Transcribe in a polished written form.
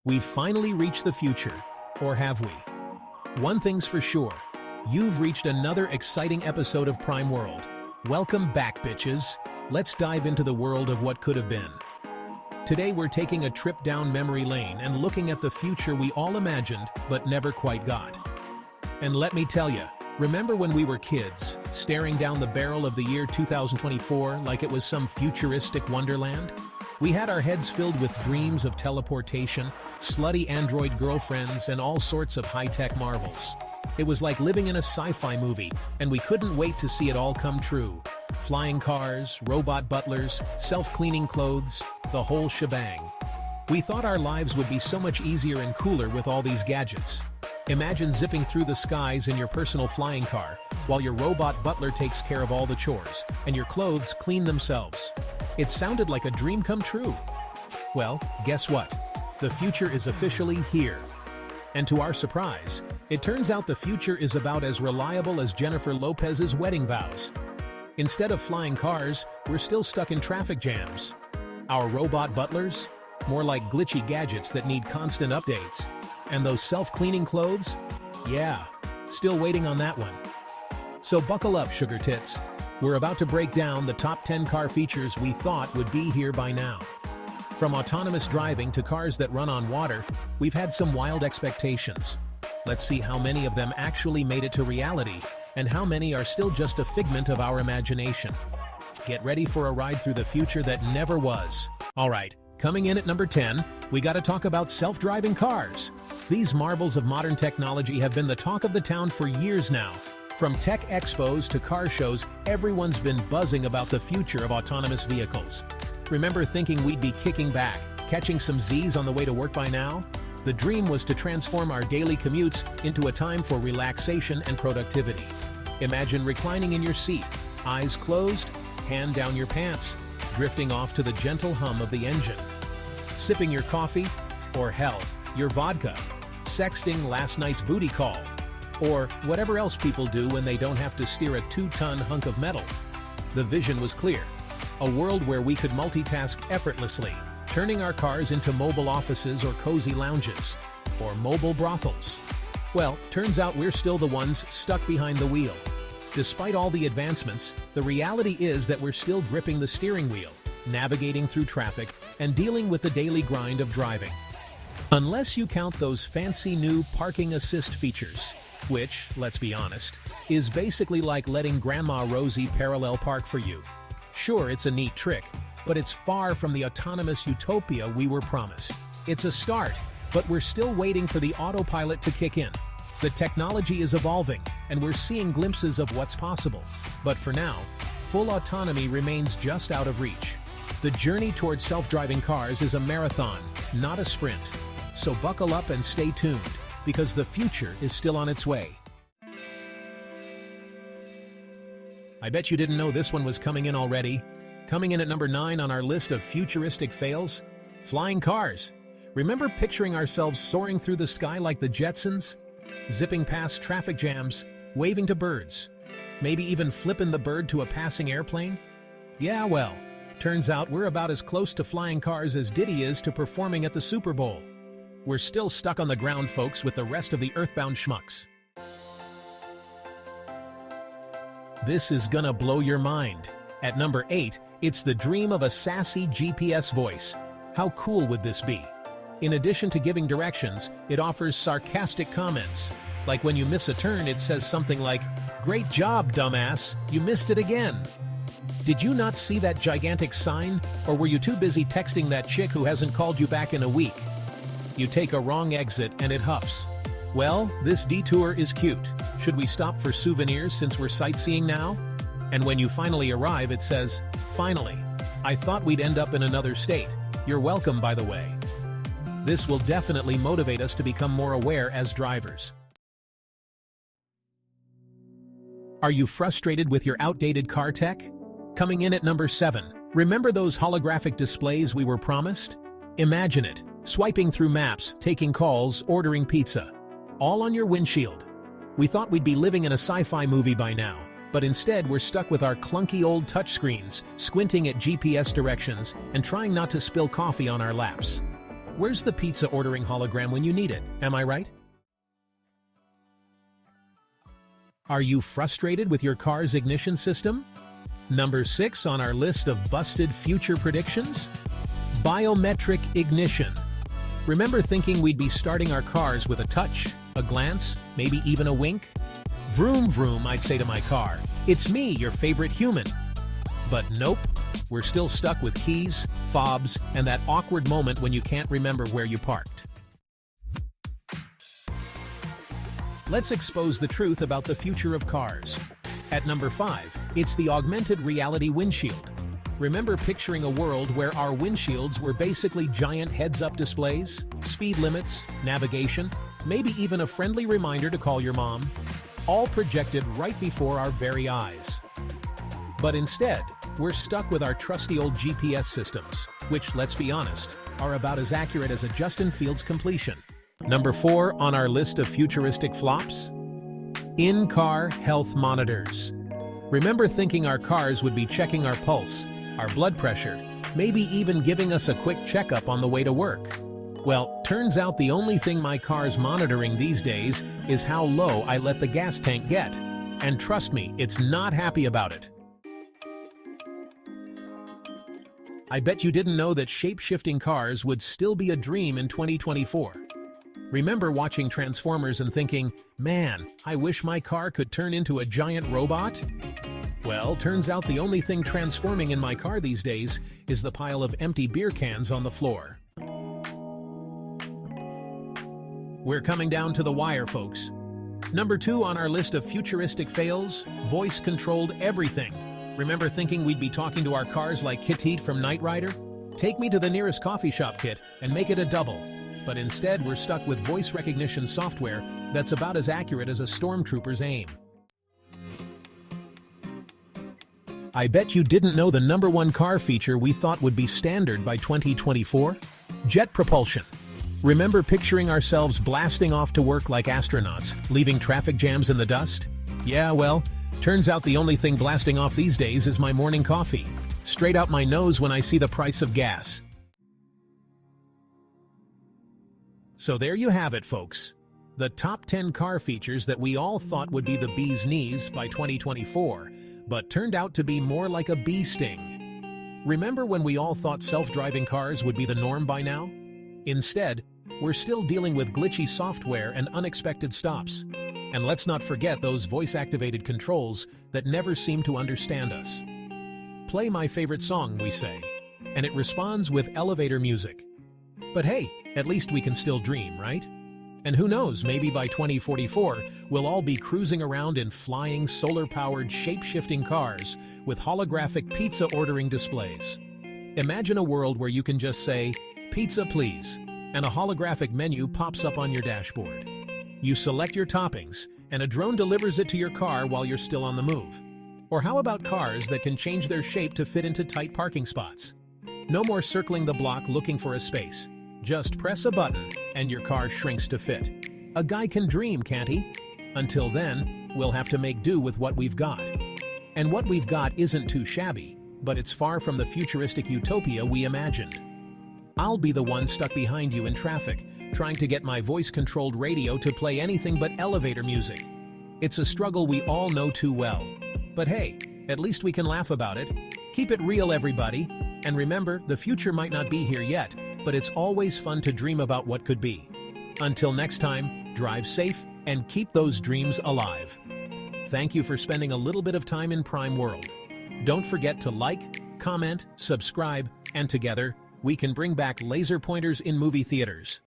We've finally reached the future, or have we? One thing's for sure, you've reached another exciting episode of Prime World. Welcome back, bitches. Let's dive into the world of what could have been. Today we're taking a trip down memory lane and looking at the future we all imagined but never quite got. And let me tell you, remember when we were kids, staring down the barrel of the year 2024 like it was some futuristic wonderland? We had our heads filled with dreams of teleportation, slutty android girlfriends, and all sorts of high-tech marvels. It was like living in a sci-fi movie, and we couldn't wait to see it all come true. Flying cars, robot butlers, self-cleaning clothes, the whole shebang. We thought our lives would be so much easier and cooler with all these gadgets. Imagine zipping through the skies in your personal flying car, while your robot butler takes care of all the chores, and your clothes clean themselves. It sounded like a dream come true. Well, guess what? The future is officially here. And to our surprise, it turns out the future is about as reliable as Jennifer Lopez's wedding vows. Instead of flying cars, we're still stuck in traffic jams. Our robot butlers? More like glitchy gadgets that need constant updates. And those self-cleaning clothes? Yeah, still waiting on that one. So buckle up, sugar tits. We're about to break down the top 10 car features we thought would be here by now. From autonomous driving to cars that run on water, we've had some wild expectations. Let's see how many of them actually made it to reality, and how many are still just a figment of our imagination. Get ready for a ride through the future that never was. Alright, coming in at number 10, we gotta talk about self-driving cars. These marvels of modern technology have been the talk of the town for years now. From tech expos to car shows, everyone's been buzzing about the future of autonomous vehicles. Remember thinking we'd be kicking back, catching some Z's on the way to work by now? The dream was to transform our daily commutes into a time for relaxation and productivity. Imagine reclining in your seat, eyes closed, hand down your pants, drifting off to the gentle hum of the engine. Sipping your coffee, or hell, your vodka, sexting last night's booty call, or whatever else people do when they don't have to steer a 2-ton hunk of metal. The vision was clear. A world where we could multitask effortlessly, turning our cars into mobile offices or cozy lounges, or mobile brothels. Well, turns out we're still the ones stuck behind the wheel. Despite all the advancements, the reality is that we're still gripping the steering wheel, navigating through traffic, and dealing with the daily grind of driving. Unless you count those fancy new parking assist features, which, let's be honest, is basically like letting Grandma Rosie parallel park for you. Sure, it's a neat trick, but it's far from the autonomous utopia we were promised. It's a start, but we're still waiting for the autopilot to kick in. The technology is evolving, and we're seeing glimpses of what's possible. But for now, full autonomy remains just out of reach. The journey towards self-driving cars is a marathon, not a sprint. So buckle up and stay tuned, because the future is still on its way. I bet you didn't know this one was coming in already. Coming in at number 9 on our list of futuristic fails, flying cars. Remember picturing ourselves soaring through the sky like the Jetsons? Zipping past traffic jams, waving to birds, maybe even flipping the bird to a passing airplane? Yeah, well, turns out we're about as close to flying cars as Diddy is to performing at the Super Bowl. We're still stuck on the ground, folks, with the rest of the earthbound schmucks. This is gonna blow your mind. At number 8, it's the dream of a sassy GPS voice. How cool would this be? In addition to giving directions, it offers sarcastic comments. Like when you miss a turn, it says something like, "Great job, dumbass, you missed it again." Did you not see that gigantic sign? Or were you too busy texting that chick who hasn't called you back in a week? You take a wrong exit and it huffs. Well, this detour is cute. Should we stop for souvenirs since we're sightseeing now? And when you finally arrive, it says, "Finally. I thought we'd end up in another state. You're welcome, by the way." This will definitely motivate us to become more aware as drivers. Are you frustrated with your outdated car tech? Coming in at number 7, remember those holographic displays we were promised? Imagine it, swiping through maps, taking calls, ordering pizza. All on your windshield. We thought we'd be living in a sci-fi movie by now, but instead we're stuck with our clunky old touchscreens, squinting at GPS directions, and trying not to spill coffee on our laps. Where's the pizza ordering hologram when you need it? Am I right? Are you frustrated with your car's ignition system? Number 6 on our list of busted future predictions? Biometric ignition. Remember thinking we'd be starting our cars with a touch, a glance, maybe even a wink? Vroom vroom, I'd say to my car. It's me, your favorite human. But nope, we're still stuck with keys, fobs, and that awkward moment when you can't remember where you parked. Let's expose the truth about the future of cars. At number 5, it's the augmented reality windshield. Remember picturing a world where our windshields were basically giant heads-up displays, speed limits, navigation, maybe even a friendly reminder to call your mom, all projected right before our very eyes. But instead, we're stuck with our trusty old GPS systems, which, let's be honest, are about as accurate as a Justin Fields completion. Number 4 on our list of futuristic flops? In-car health monitors. Remember thinking our cars would be checking our pulse, our blood pressure, maybe even giving us a quick checkup on the way to work. Well, turns out the only thing my car's monitoring these days is how low I let the gas tank get. And trust me, it's not happy about it. I bet you didn't know that shape-shifting cars would still be a dream in 2024. Remember watching Transformers and thinking, man, I wish my car could turn into a giant robot? Well, turns out the only thing transforming in my car these days is the pile of empty beer cans on the floor. We're coming down to the wire, folks. Number 2 on our list of futuristic fails, voice-controlled everything. Remember thinking we'd be talking to our cars like Kit from Knight Rider? Take me to the nearest coffee shop, Kit, and make it a double. But instead, we're stuck with voice recognition software that's about as accurate as a stormtrooper's aim. I bet you didn't know the number 1 car feature we thought would be standard by 2024? Jet propulsion. Remember picturing ourselves blasting off to work like astronauts, leaving traffic jams in the dust? Yeah, well, turns out the only thing blasting off these days is my morning coffee. Straight out my nose when I see the price of gas. So there you have it, folks. The top 10 car features that we all thought would be the bee's knees by 2024, but turned out to be more like a bee sting. Remember when we all thought self-driving cars would be the norm by now? Instead, we're still dealing with glitchy software and unexpected stops. And let's not forget those voice-activated controls that never seem to understand us. Play my favorite song, we say, and it responds with elevator music. But hey, at least we can still dream, right? And who knows, maybe by 2044, we'll all be cruising around in flying, solar-powered, shape-shifting cars with holographic pizza ordering displays. Imagine a world where you can just say, "Pizza, please," and a holographic menu pops up on your dashboard. You select your toppings, and a drone delivers it to your car while you're still on the move. Or how about cars that can change their shape to fit into tight parking spots? No more circling the block looking for a space. Just press a button, and your car shrinks to fit. A guy can dream, can't he? Until then, we'll have to make do with what we've got. And what we've got isn't too shabby, but it's far from the futuristic utopia we imagined. I'll be the one stuck behind you in traffic, trying to get my voice-controlled radio to play anything but elevator music. It's a struggle we all know too well. But hey, at least we can laugh about it. Keep it real, everybody. And remember, the future might not be here yet, but it's always fun to dream about what could be. Until next time, drive safe and keep those dreams alive. Thank you for spending a little bit of time in Prime World. Don't forget to like, comment, subscribe, and together, we can bring back laser pointers in movie theaters.